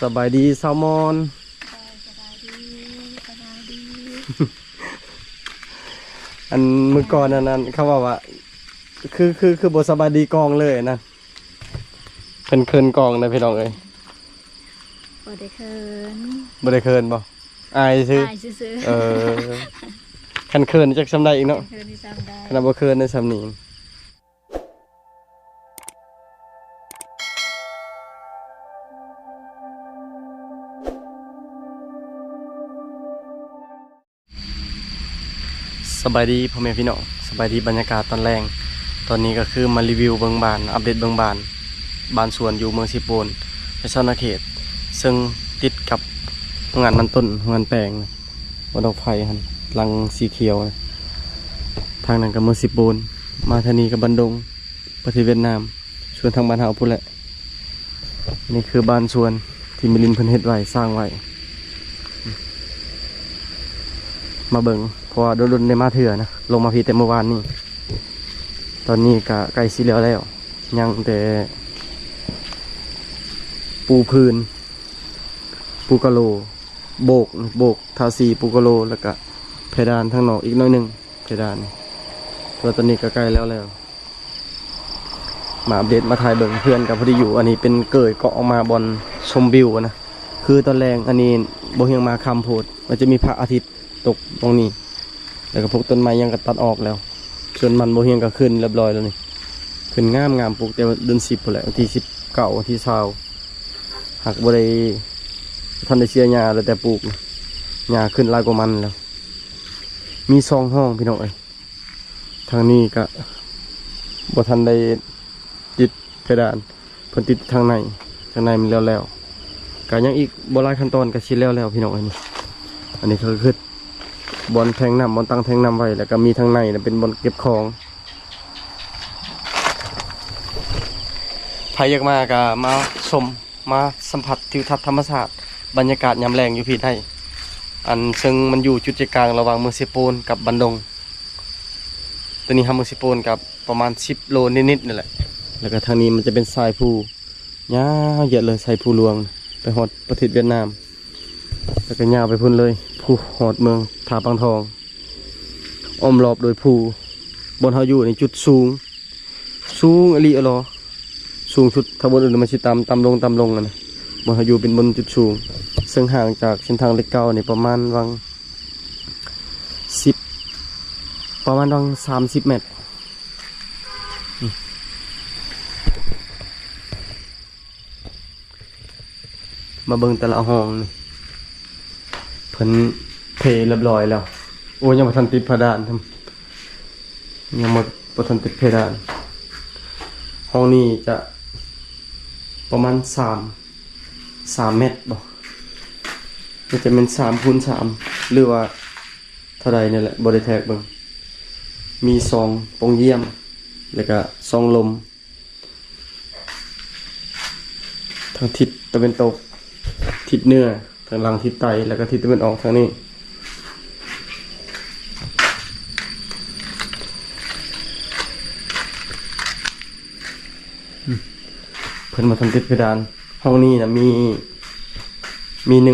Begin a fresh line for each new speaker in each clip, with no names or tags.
สบายดีแซลมอน
สบายดีสบายดี
อันเมื่อก่อนนั้นเขาว่าคือบทสบายดีกองเลยนะเป็นเคินกองนะพี่น้องเอ้ย
บ่ได้เคิน
บ่ได้เคินบ่อายซื่อ
อายซื่อ
คันเคินจักซำใดอีกเนาะ
เคินที่จำได้
คันบ่เคินในซำนี้สบายดีพ่อแม่พี่น้องสบายดีบรรยากาศตอนแรงตอนนี้ก็คือมารีวิวเบิงบานอัปเดตเบิงบานสวนอยู่เมืองสิปูนในชนเขตซึ่งติดกับโรงงานมันต้นโรงงานแปลงบนดอกไผ่หันลังสีเขียวนะทางนั้นกับเมืองสิปูนมาทานีกับบันดงประเทศเวียดนามชวนทางบ้านเฮาพุ่นแหละนี่คือบ้านสวนที่มิลินเพิ่นเฮ็ดไว้สร้างไว้มาเบิ่งเพราะว่าโดนในมาเถื่อนะลงมาพีแต่เมื่อวานนี้ตอนนี้ก็ใกล้สิแล้วยังแต่ปูพื้นปูกะโลโบกทาสีปูกะโลแล้วก็เพดานทางนอกอีกน้อยหนึ่งเพดานตัวตอนนี้ก็ใกล้แล้วมาอัปเดตมาถ่ายเบิ่งเพื่อนกับพอดีอยู่อันนี้เป็นเกิดเกาะออกมาบนชมวิวนะคือตอนแรงอันนี้โบเฮียงมาคำโพดมันจะมีพระอาทิตย์ตกตรงนี้แล้วก็พวกต้นไม้ยังก็ตัดออกแล้วส่วนมันโบเฮียงก็ขึ้นเรียบร้อยแล้วนี่ขึ้นงามปลูกแต่เดือน10พุ่นแหละที่19ที่20หากบ่ได้ทันได้เชียร์หญ้าแล้วแต่ปลูกหญ้าขึ้นหลายกว่ามันแล้วมี2ห้องพี่น้องเอ้ยทางนี้ก็บ่ทันได้ติดเพดานเพิ่นติดทางในมันแล้วก็ยังอีกบ่หลายขั้นตอนก็สิแล้วพี่น้องเอ้ยนี่อันนี้ก็คือบอลแทงน้ำบอลตั้งแทงน้ำไว้แล้วก็มีทางในเป็นบอลเก็บของใครอยากมาก็มาชมมาสัมผัสทิวทัศน์ธรรมชาติบรรยากาศยามแรงอยู่พี่ได้อันซึ่งมันอยู่จุดใจกลางระหว่างเมืองสิปูนกับบันดงตัวนี้ทำเมืองสิปูนกับประมาณ10 โลนิดๆนี่แหละแล้วก็ทางนี้มันจะเป็นทรายภูยาวเยอะเลยทรายภูหลวงไปฮอดประเทศเวียดนามแล้วก็ยาวไปพุ่นเลยภูหอดเมืองทาปังทองอ้อมรอบโดยภูบนเฮาอยู่ในจุดสูงอลีอลอสูงสุดถ้าบนอื่นมันสิต่ำลงนะบนเฮาอยู่เป็นบนจุดสูงซึ่งห่างจากเส้นทางเล็กเก่านี่ประมาณวัง30 เมตรมาเบิ่งแต่ละห้องนี่เพิ่นเทเรียบร้อยแล้วโอ้ยังบ่ทันติดเพดานยังบ่ทันติดเพดานห้องนี้จะประมาณ3 เมตรบ่มันจะเป็น3 คูณ 3หรือว่าเท่าใดนี่แหละบ่ได้แทกเบิ่งมี2ปงเยี่ยมแล้วก็2ลมทางทิศตะวันตกทิศเหนือทางหลังทิศใต้แล้วก็ทิศตะวันออกทางนี้เพิ่นมาทำติดเพดานห้องนี้นะมี1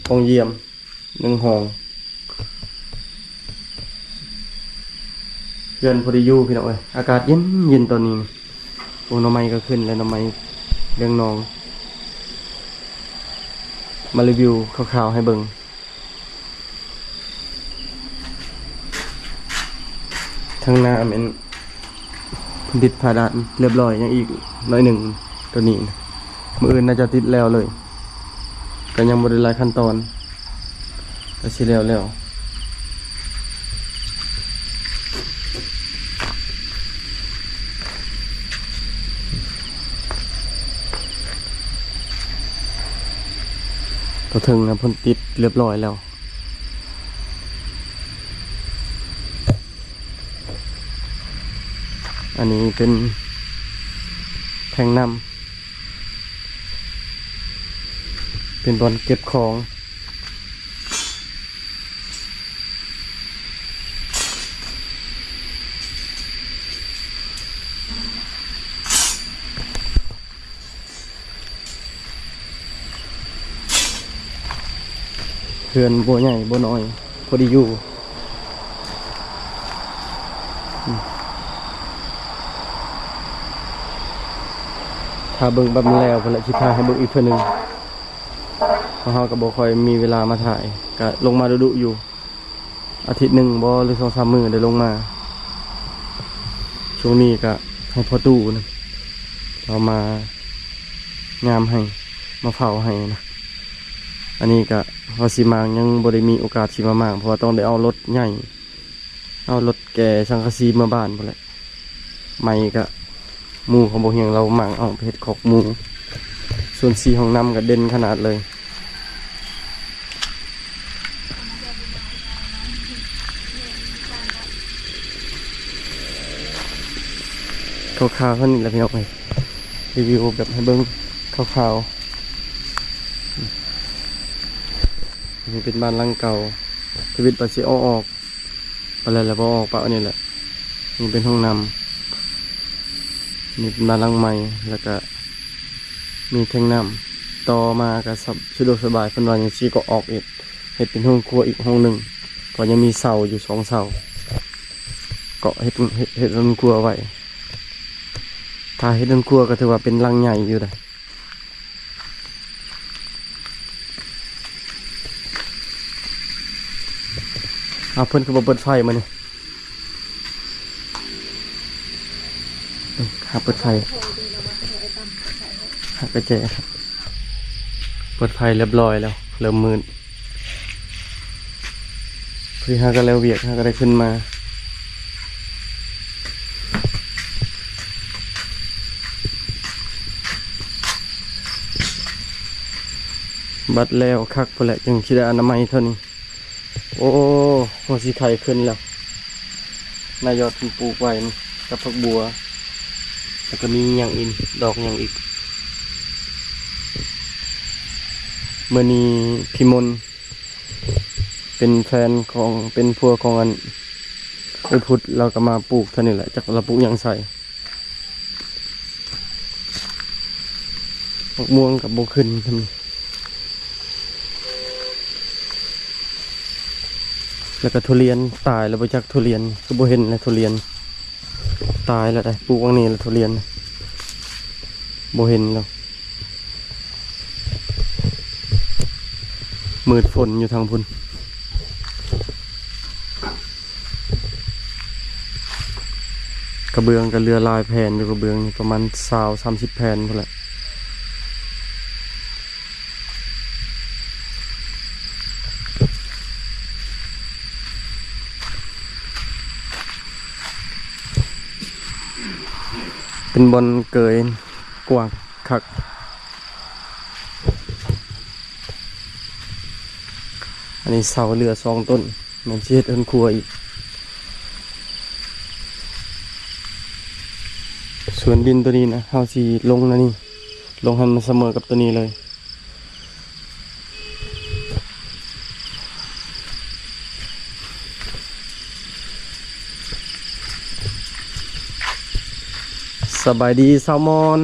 ปงเยี่ยม1ห้องเพื่อนพอดีอยู่พี่น้องเอ้ยอากาศเย็นตอนนี้โอ้หน่อไม้ก็ขึ้นแล้วหน่อไม้เลี้ยงน้องมารีวิวคร่าวๆให้เบิ่งทางหน้าเป็นติดผาดานเรียบร้อยยังอีกน้อยหนึ่งตัวนี้มืออื่นน่าจะติดแล้วเลยก็ยังบริไลขั้นตอนก็สิแล้วตัวถึงนะพ้นติดเรียบร้อยแล้วอันนี้เป็นแทงน้ำเป็นบอลเก็บของ เพื่อนบัวใหญ่บัวน้อยพอดีอยู่ถ้าเบิ่งบัดมันแล้วเพิ่นละสิพาให้เบิ่งอีกเทื่อหนึงเพราะเฮาก็บ่ค่อยมีเวลามาถ่ายก็ลงมาดุๆอยู่อาทิตย์หนึงบ่หรือ 2-3 มื้อได้ลงมาช่วงนี้ก็ให้พ่อตู้นะเรามางามให้มาเฝ้าให้นะอันนี้ก็พอสิมางยังบ่ได้มีโอกาสสิมามางเพราะว่าต้องได้เอารถใหญ่เอารถแก่สังกะสีมาบ้านพุ่นแหละไม่ก็หมู่ของบ่เฮียงเรามางเอาไปเฮ็ดขอกหมู่ส่วน4ห้องน้ำก็เด่นขนาดเลยคร่าวๆเท่านี้แหละพี่น้องเลยรีวิวแบบให้เบิ้งคร่าวๆนี่เป็นบ้านหลังเก่าชีวิตปัสสิออกอะไรแล้วพอออกปะนี่แหละนี่เป็นห้องน้ำนี่เป็นบ้านหลังใหม่แล้วก็มีแทงน้ำต่อมาก็สะดวกสบายเป็นวันอย่างชีก็ออกเองเห็ดเป็นห้องครัวอีกห้องหนึ่งก็ยังมีเสาอยู่2 เสาก็เห็ดห้องครัวไว้ถ้าเฮ็ดน้ำครัวก็ถือว่าเป็นรังใหญ่อยู่เลยเอาเพิ่นก็บ่เปิดไฟมานี่หาเปิดไฟหากระแจครับเปิดไฟเรียบร้อยแล้วเริ่มมืดพี่หาก็แล้วเวียกหาก็ได้ขึ้นมาบัดแล้วคักพอแหละจึงคิดได้อนามัยเท่านี้โอ้หัวสีไข่ขึ้นแล้วนายยอดปลูกไว้นี่กับผักบัวแล้วก็มีอย่างอินดอกอย่างอีกเมื่อนี้พิมลเป็นแฟนของเป็นพัวของอันอุพุทธเราก็มาปลูกเท่านี้แหละจากเราปลูกอย่างใส่ผักม่วงกับโบขึ้นทำแล้วก็ทุเรียนตายแล้วไปจากทุเรียนก็บ่เห็นเลยทุเรียนตายแล้วได้ปลูกวังนี้แล้วทุเรียนบ่เห็นแล้วมืดฝนอยู่ทางพุ่นกระเบื้องกับเรือลายแผ่นอยู่กระเบื้องประมาณ20-30 แผ่นพุ่นแหละเป็นบอลเกยกว้างคักอันนี้เสาเรือ2 ต้นมันเช็ดเอินครัวอีกส่วนดินตัวนี้นะเฮาสิลงนะนี่ลงให้มันเสมอกับตัวนี้เลยสบายดีแซลมอน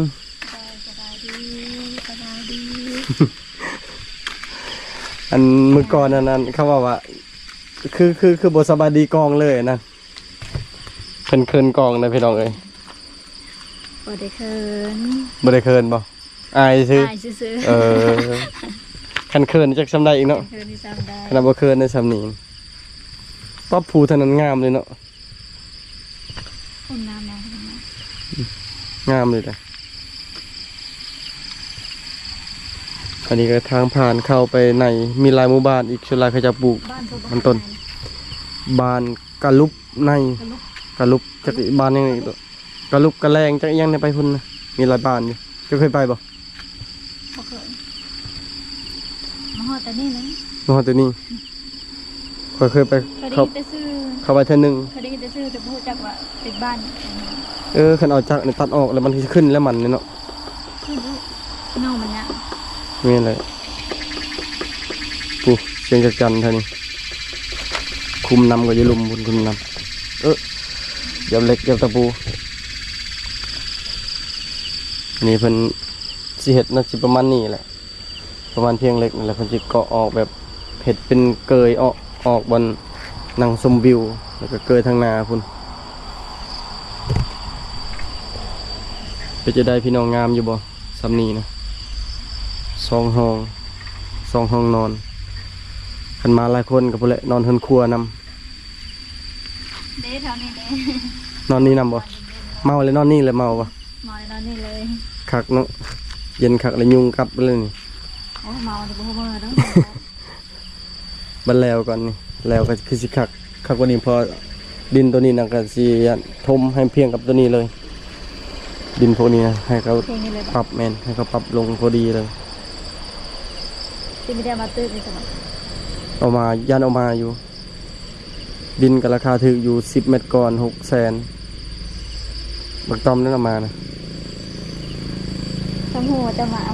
สบายดีสบายดี
อันมือก่อนนั้นเขาว่าคือบทสบายดีกองเลยนะเคินกองนะพี่น้องเอ้ย
บ่ได้เคิน
บ่ได้เคินบ่อายซื่อ
อายซื่อ
คันเคินจักซำได้อีกเนาะ
เคินที่ซ้ำได้
ขนาดบ่เคินได้ซำนี้ป๊อบผูเท่านั้นงามเลยเนาะ
คนน้ำนะ
งามเลยจ้ะอันนี้ก็ทางผ่านเข้าไปในมีหลายหมู่บ้านอีกส่วนหลายเขาจะปลูก
บ้านตัว
มันต้น บ้านกะลุบใน
กระลุก
กะลุบจักอีกบ้านยังไงอีกตัวกะลุบกะแรงจักอีกอยังเนี่ยไปพุ่นนะมีหลายบ้านอยู่จะเคยไปบ่
บ่เคยมาฮอดแต่นี่นะ
น้องตัวนี้เคยไป
เคยได้
เข้า
ยินแต่ชื่อ
เข้าไปเทื่อนึง
เคยได้ยินแต่ชื่อแต่บ่รู้จักว่าเป็นบ้าน
คันเอาจักรนี่ตัดออกแล้วมันสิขึ้นแล้วมันเนี่ยเนาะ
คือเน่ามันเนี่ย
มีอะไรกูเสียงจักจันเท่านี้คุมนำก็จะลุมบนคุมนำยับเล็กยับตะปูนี่เพิ่นสิเฮ็ดน่าสิประมาณนี้แหละประมาณเพียงเล็กนี่แหละเพิ่นสิเกาะออกแบบแผ เห็ดเป็นเกยออกบนนังชมวิวแล้วก็เกยทางนาพุ่นไปจะได้พี่น้องงามอยู่บ่สำนีนะ2 ห้องนอนขันมาหลายคนกับพวกแหละนอนเฮือนครัวนำ
เด้เท่านี้เด้
นอนนี่นำบ่เมาเลยนอนนี่เลยเมาบ่
เมาเลยนอนนี่เลย
คักเนาะเย็นคักเลยยุงกลับเลยนี่
โอ้เมาจะบ่เมื่อต้อง
บันแล้วก่อนนี่แล้วก็คือสิคักกว่านี้พอดินตัวนี้นะก็สิทมให้เพียงกับตัวนี้เลย ดินพวกนี้นะให้เขา
เพลงนี้เลย
ปรับแมนให้เขาปรับลงพอดีเลย
ที่ไม่ได้มาตื้อในสมอง
เอามายันเอามาอยู่ ดินกับราคาถืออยู่10 เมตรก่อน600,000บักตอมนั่นเอามานะ
ทั้งหัวจะมาเอา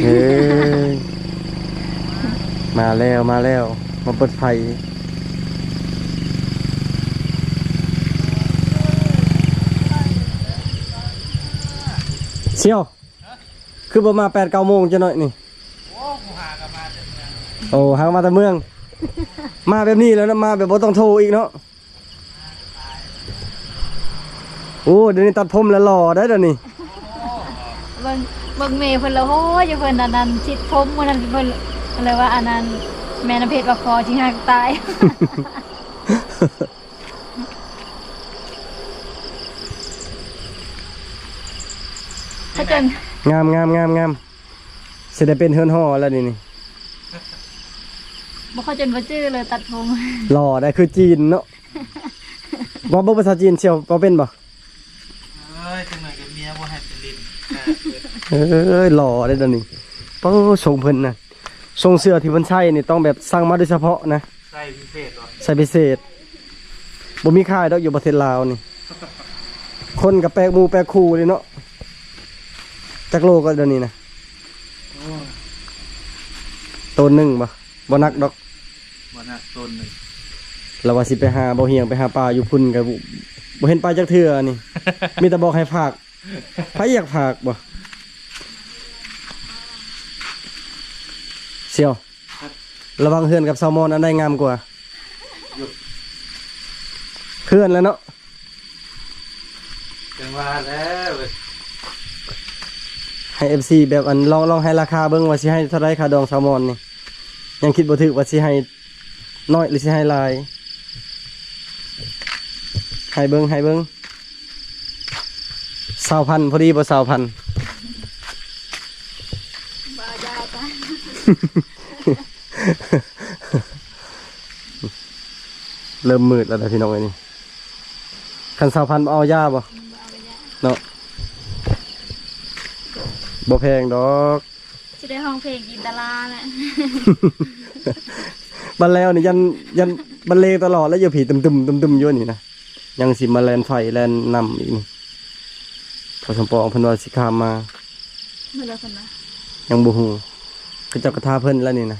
เฮ้ยมาแล้วมาเปิดไฟเชี่ยวคือประมาณ8-9 โมงจะหน่อยนี่โอ้หางมาแต่เมือง มาแบบนี้แล้วนะมาแบบบ่ต้องโทรอีกเนาะโอ้เดี๋ยวนี้ตัดผมแล้วหล่อได้เดี๋ยวนี้
เบิ่งเมย์เพิ่นแล้วโอ้ยอยู่เพิ่นอันนั้นชิดผมมื้อนั้นเพิ่นอะไรว่าอันนั้นแม่น้ำเพชรว่าคอที่หักตาย ถ้าจน
งามสิได้เป็นเฮือนห่อแล้วนี่
บ่เข้าจนบ่จื้อเลยตัดผม
หล่อได้คือจีนเนาะบ่ภาษาจีนเชียวบ่เป็นบ่
เอ้ยจังหน่อยกับเมียบ่ให้เป็นลิ้น
หล่อได้ตอนนี้ป้อทรงเพิ่นน่ะทรงเสื้อที่เพิ่นใช้นี่ต้องแบบสั่งมาโดยเฉพาะนะ
ใส่พิเศษเหรอ
ใส่พิเศษบ่มีขายดอกอยู่ประเทศลาวนี่ คนกับแปลกหมู่แปลกคู่เลยเนาะจักโลก็เดี๋ยวนี้นะ
โอ้
ตัวหนึงบ่นักดอก
บ่น่าต้นหนึ่ง
เราว่าสิไปหาบ่เฮียงไปหาปลาอยู่พุ่นก็บ่เห็นปลาจักเทื่อนี่ มีแต่บอกให้ฝากไผอยากฝากบ่เสี่ยวระวังเฮือนกับแซลมอนอันใดงามกว่าเฮือนแล้วเนาะ
จังว่าแล้วเว้ย
ให้ FC แบบอันลองให้ราคาเบิ่งว่าสิให้เท่าไรค่าดองแซลมอนนี่ยังคิดบ่ถึกว่าสิให้น้อยหรือสิให้หลายให้เบิ่ง20,000พอดีบ่20,000
บ่ยาวไป
เริ่มมืดแล้วนะพี่น้องไอ้นี่คัน20,000เอายาบ่
บ่เอาไปยาว
เนาะบ่แพงดอก
สิได้ห้องเพลงอินตาลาแหละ
บันแล้วนี่ยันบันเลงตลอดแล้วอย่าผีตึมอยู่นี่นะยังสิมาแลนไฟแลนนำอีกนี่พอสมปองเพิ่นว่าสิข้ามมา
เมื่อไรคนนะ
ยังบ่ฮู้ก็เจ้ากระทาเพิ่นแล้วนี่นะ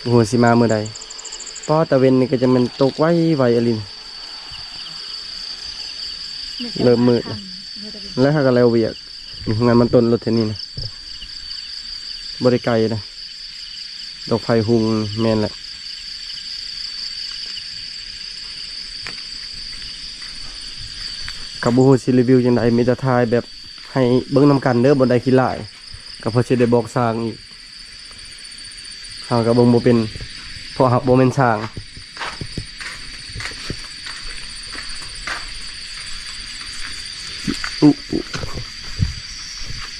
บ่ฮู้สิมามื้อใดป้อตะเวนนี่ก็จะมันตกไวอลิน เริ่มมืดแล้ว แล้วถ้าก็แล้วเวียกมีงานมันต้นรถเท่านี้นะบ่ได้ไกลนะดอกไฟหุงแม่นแหละกับบ่ฮู้สิรีวิวจังไดมีแต่ถ่ายแบบให้เบิ่งนำกันเด้อบ่ได้ขี้หลายก็เพอสิได้บอกสร้างอีกเฮาก็เบิ่งบ่เป็นเพราะเฮาบ่แม่นสร้าง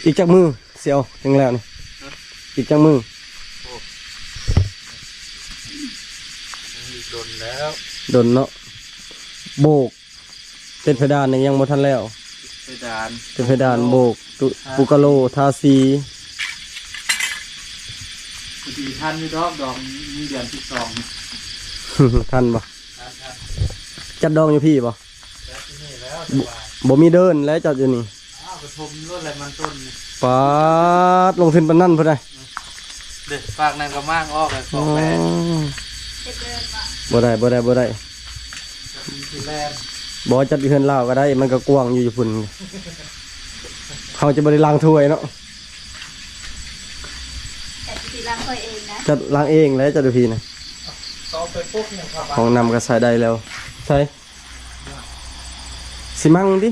อีกจักมือเสียวจังแล้วนี่อีกจักมือ
โดนแล้ว
ดนเนาะโบกเป็นเพดานยังบ่ทันแล้ว
เพดาน
เป็นเพดานโบกปุกะโลทาสี
พอดีท่านมีดอกมีเดือนที่2
ทันบ่
ท่าน
จัดดองอยู่พี่บ่
แล้วที่นี่แล้วสบาย
บ่มีเดินแล้วจัดอยู่นี่
อ้าวกระทมรถอะไรมันต้นนี่
ปาดลงทุนปานนั้นพุ่นได้
เด็กฝากนั่นก็มากออกเลยข
อ๋
อ
อง
แม่
เด็กเดินมา
บ่ได้
ที่แรก
บ่จัดอยู่เฮือนลาวก็ได้มันก็กว้างอยู่พุ่นเขาจะบ่ได้ล้างถ้วยเนาะ
แต่ที่ สีล้างถ้วยเองนะ
จะล้างเองแล้วจะดูพีนะ
ต้องไปปุ๊บเนี่ยครับ
ของนำก็ใส่ได้แล้วใช่สิมั่งดิ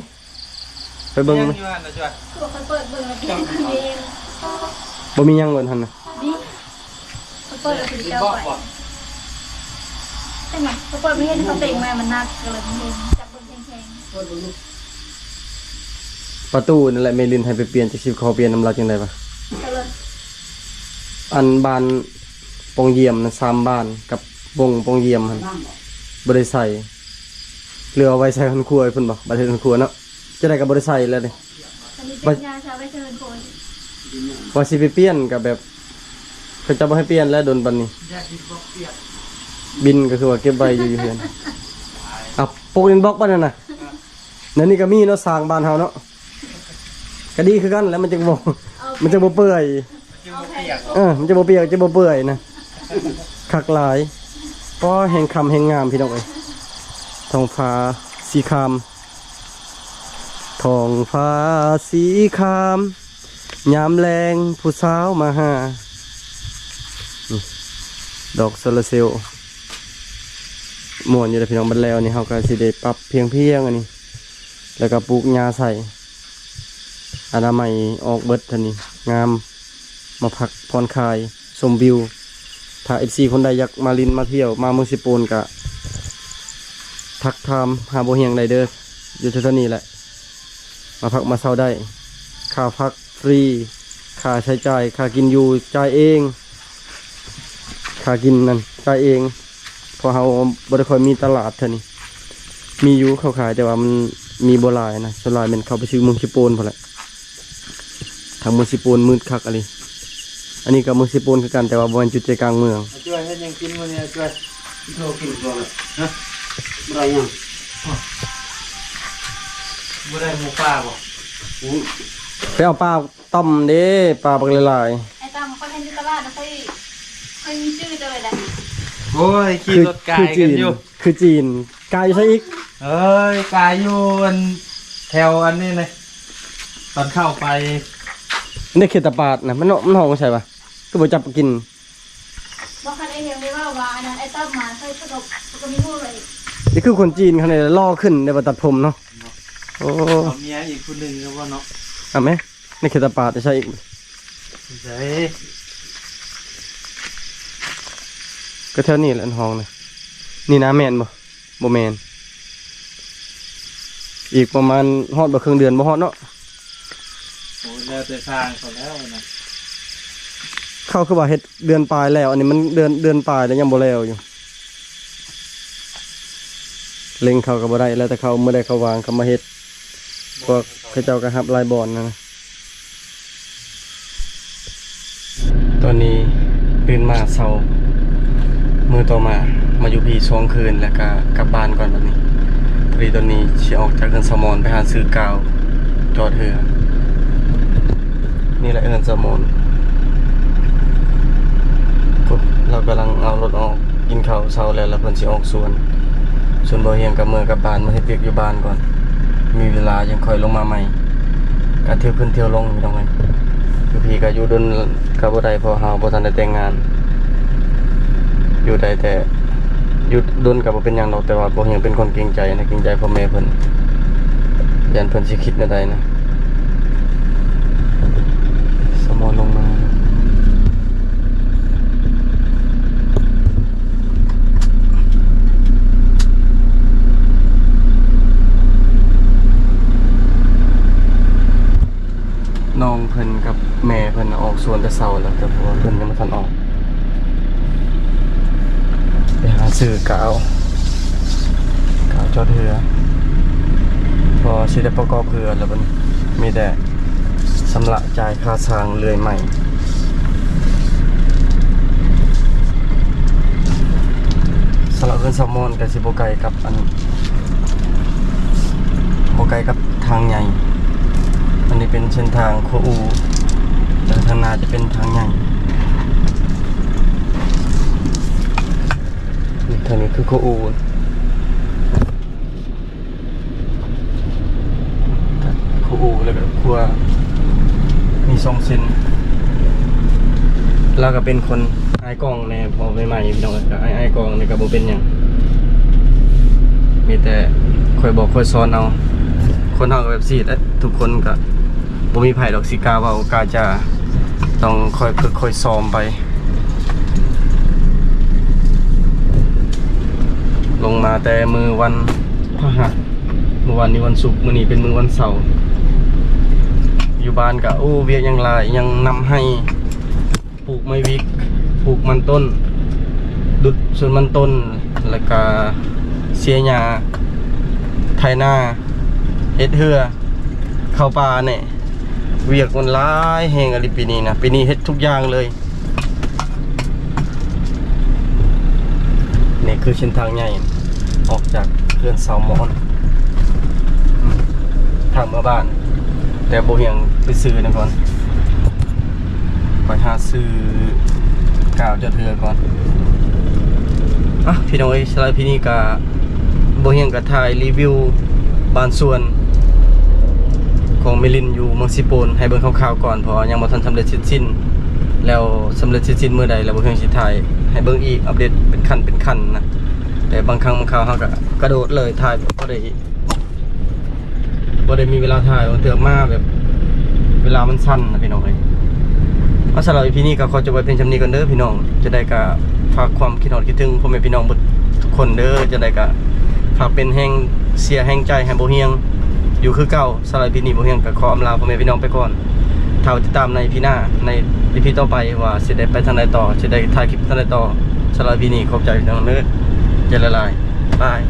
ไปเบิ่ง
ยั
ไหม
อยู่นะจ้ะ
คือเขาเปิดเบิ่งแล้วกินเอง
บ่มีหยังบนทันนะ
นี่เขาเปิดแล้วถึง
กิน
เจ้า
บอก
ไป
บ่
ใช่ไหมเขาเปิดไม่เห็นเขาเต่งมามันนักก็เลยเห็นจับเบิ่งแข็ง
ประตูนั่นแหละเมลินให้ไปเปลี่ยนจากสิบคอเปลี่ยนน้ำลายจังไดปะ
ๆก็เลย
อันบานปองเยี่ยมนะ3 บ้านกับบงปองเยี่ยมหั่นบ่ได้ใส่เหลือเอาไว้ใส่คันครัวให้เพิ่นบ่บัดเฮ็ดคันครัวเนาะจะได้ก็บ่ได้ใส่แล้วนี่
อันนี้เป็นยาชาไว้เชิญคน
ว่าสิไปเปลี่ยนก็แบบเขาจะบ่ให้เปลี่ยนแล้วโดนบัดนี้
อยากกินบอกเปียก
บินก็คือว่าเก็บไว้อยู่เฮือนอ่ะปกดินบล็อกบ้านนั่นน่ะนั่นนี่ก็มีเนาะสร้างบ้านเฮาเนาะก็ดีคือกันแล้วมันจะบ่มันจะบ่เปื่อย
กินบอกเปียก
มันจะบ่เปียกจะบ่เปื่อยนะคักหลายก็แห่งคำแห่งงามพี่น้องเอ้ยท้องฟ้าสีครามท้องฟ้าสีครามยามแลงผู้สาวมาหานี่ดอกโซลาเซลล์ม่วนอยู่เด้อพี่น้องบัดแล้วนี่เฮาก็สิได้ปรับเพียงอันนี้แล้วก็ปลูกหญ้าใส่อนามัยออกเบิดเท่านี้งามมาพักผ่อนคลายชมวิวถ้า FC คนใดอยากมาลินมาเที่ยวมาเมืองสิโปนก็ทักทามหาบ่เฮียงได้เด้ออยู่เท่านี้แหละมาพักมาเช้าได้ค่าพักฟรีค่าใช้จ่ายค่ากินอยู่จ่ายเองค่ากินนั่นจ่ายเองเพอเฮาบ่ได้ค่อยมีตลาดเท่านี้มีอยู่เขาขายแต่ว่ามันมีบ่หลายนะส่วนหลายมันเข้าไปซื้อเมืองสิโปนพุ่นแหละทางเมืองสิโปนมืดคักอะไรอันนี้ก็เมืองสิโปนคือกันแต่ว่าบ่แม่นจุดใจกลางเมือง
ช่วยให้ยังกินมื้อนี้ช่วย
โลกินก่อนเลยฮะอะไรยัง
บ่ได้หมูป่าบ่
ไปเอาปลาต้มเด้ปลาบักหลาย
ไอ้ตามเขาเห็นที่ตลาดแล้วค่อยมีชื่อเจอเลยแหละ
โอ้ย
ๆ
ขี่รถไกลกันอยู่
คือจีนไกลใช่อีก
เอ้ยกายอยู่อันแถวอันนี้เลยตอนเข้าไป
ในเขตตะปาดนะมันห้องใช่ปะก็บ่จับกิน
บอกคันไอ้เฮียไม่ว่าอันนั้นไอ้ต้มมาค่อยสนุกก็มีงูเลย
นี่คือคนจีนเขาเนี่ยล่อขึ้นในบัตัดผมเนาะโอ้
เอาเมียอีกคนหนึ่งก็ว่าเนาะ
เอาไหมในเขตตะปาดใช่อีก
ใช่
ก็แถวนี้แหละอันห้องนะนี่นะแมนบ่แมนอีกประมาณฮอดบ่ครึ่งเดือนบ่ฮอดเนาะ
โอ้ยแล้วแต่สร้างเขาแล้วนะ
เข้าคือว่าเฮ็ดเดือนปลายแล้ว อันนี้มันเดือนปลายแล้วยังบ่แล้วอยู่เล็งเขาก็บ่ได้แล้วแต่เขาเมื่อใดเขาวางเขามาเฮ็ดพวกเขาเจ้าก็รับรายบอนนะตอนนี้ตื่นมาเช้ามื้อต่อมาอยู่พี่2 คืนแล้วก็กลับบ้านก่อนบัดนี้พอดีตอนนี้สิออกจากเฮือนสมอนไปหาซื้อกาวจอดเรือนี่แหละเฮือนสมอนเรากำลังเอารถออกกินข้าวเช้าแล้วเพิ่นสิออกสวนบ่เฮียงกับเมืองกับบ้านมาเฮ็ดเวียกอยู่บ้านก่อนมีเวลายังค่อยลงมาใหม่ก็เที่ยวขึ้นเที่ยวลงอยู่ตรงนั้นอยู่พี่ก็อยู่ดนก็บ่ได้เพราะเฮาบ่ทันได้แต่งงานอยู่ได้แต่อยู่ดนก็บ่เป็นหยังดอกแต่ว่าบ่เฮียงเป็นคนเกรงใจนะเกรงใจพ่อแม่เพิ่นยันเพิ่นสิคิดแนวใดนะสมอนลงมาน้องเพิ่นกับแม่เพิ่นออกสวนแต่เช้าแล้วแต่เพราะว่าเพิ่นยังบ่ทันออกไปหาซื้อกาวจอดเรือพอสิได้ประกอบเรือแล้วมันมีแต่สำระจ่ายค่าสร้างเรือยใหม่สำหรับเรือนแซลมอนกับสิบ่ไกลกับบ่ไกลกับทางใหญ่อันนี้เป็นเส้นทางโคอูแต่ทางหน้าจะเป็นทางใหญ่นี่ทางนี้คือโคอูโคอูแล้วก็ครัวมี2 เส้น เราก็เป็นคนอายกล้องแน่พอใหม่ๆพี่น้องก็อายกล้องนี่ก็บ่เป็นหยังมีแต่คอยบอกคอยสอนเอาคนเฮาก็แบบซี่แหละทุกคนก็บ่มีไผดอกสิกล้าเว้ากล้าจะต้องคอยฝึกคอยซ้อมไปลงมาแต่มือวันพฤหัสเมื่อวานนี้วันศุกร์มื้อนี้เป็นมื้อวันเสาร์อยู่บ้านก็โอ้เวียกยังหลายยังนำให้ปลูกไม้วิกปลูกมันต้นดุดส่วนมันต้นแล้วก็เสียหญ้าไถนาเฮ็ดเหือเข้าป่าเนี่ยเวียกมันหลายแฮงอะลิปีนี้นะปีนี้เฮ็ดทุกอย่างเลยนี่คือเส้นทางใหญ่ออกจากเขื่อนเสามอนทางเมื่อบ้านแต่บ่เฮียงไปซื้อนะก่อนไปหาซื้อกาวจะเถือก่อนอ่ะพี่น้องเอ้ยสไลด์พี่นี่ก็บ่เฮียงก็ถ่ายรีวิวบ้านสวนของเมลินอยู่เมืองสิโปนให้เบิ่งคร่าวๆก่อนเพราะยังบ่ทันสำเร็จเสร็จสิ้นแล้วสำเร็จเสร็จสิ้นเมื่อใดแล้วบ่เฮียงสิถ่ายให้เบิ่งอีกอัปเดตเป็นขั้นนะแต่บางครั้งบางคราวเฮาก็กระโดดเลยถ่ายแบบบ่ได้มีเวลาถ่ายบางเทื่อมาแบบเวลามันสั้นนะพี่น้องเอ้ยเอาสำหรับ EP นี้ก็ขอจบไว้เพียงเท่านี้ก่อนเด้อพี่น้องจะได้ก็ฝากความคิดฮอดคิดถึงพ่อแม่พี่น้องเบิดทุกคนเด้อจะได้ก็ฝากเป็นแห่งเสียแห่งใจให้บ่เฮียงอยู่คือเก่าสำหรับ EP นี้บ่เฮียงก็ขออำลาพ่อแม่พี่น้องไปก่อนถ้าติดตามใน EP หน้าใน EP ต่อไปว่าสิได้ไปทางใดต่อสิได้ถ่ายคลิปทางใดต่อสำหรับ EP นี้ขอบใจพี่น้องเด้อเจริญหลายบาย